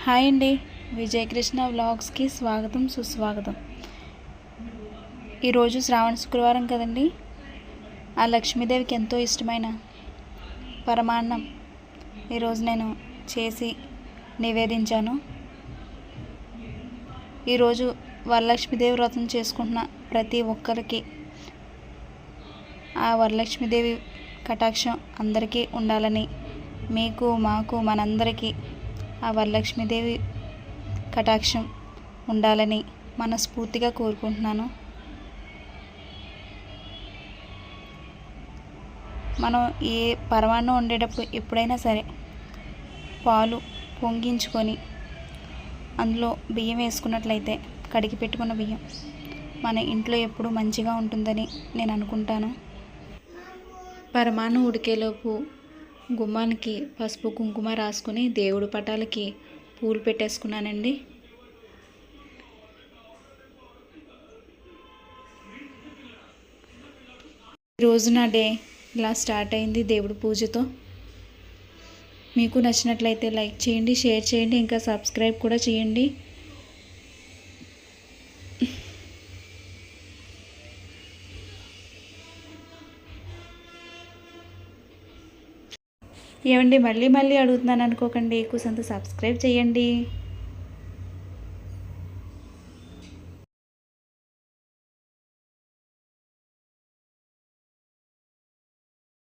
Hi అండి, విజయకృష్ణ వ్లాగ్స్కి స్వాగతం సుస్వాగతం. ఈరోజు శ్రావణ శుక్రవారం కదండి. ఆ లక్ష్మీదేవికి ఎంతో ఇష్టమైన పరమాన్నం ఈరోజు నేను చేసి నివేదించాను. ఈరోజు వరలక్ష్మీదేవి వ్రతం చేసుకుంటున్న ప్రతి ఒక్కరికి ఆ వరలక్ష్మీదేవి కటాక్షం అందరికీ ఉండాలని, మీకు మాకు మనందరికీ ఆ వరలక్ష్మీదేవి కటాక్షం ఉండాలని మనస్ఫూర్తిగా కోరుకుంటున్నాను. మనం ఏ పరమాన్నం వండేటప్పుడు ఎప్పుడైనా సరే పాలు పొంగించుకొని అందులో బియ్యం వేసుకున్నట్లయితే, కడిగి పెట్టుకున్న బియ్యం మన ఇంట్లో ఎప్పుడు మంచిగా ఉంటుందని నేను అనుకుంటాను. పరమాన్నం ఉడికేలోపు గుమ్మానికి పసుపు కుంకుమ రాసుకొని దేవుడి పటాలకి పూలు పెట్టేసుకున్నానండి. ఈరోజు నా డే ఇలా స్టార్ట్ అయింది దేవుడి పూజతో. మీకు నచ్చినట్లయితే లైక్ చేయండి, షేర్ చేయండి, ఇంకా సబ్స్క్రైబ్ కూడా చేయండి. ఏమండి, మళ్ళీ అడుగుతున్నాను అనుకోకండి, కూసంత సబ్స్క్రైబ్ చేయండి.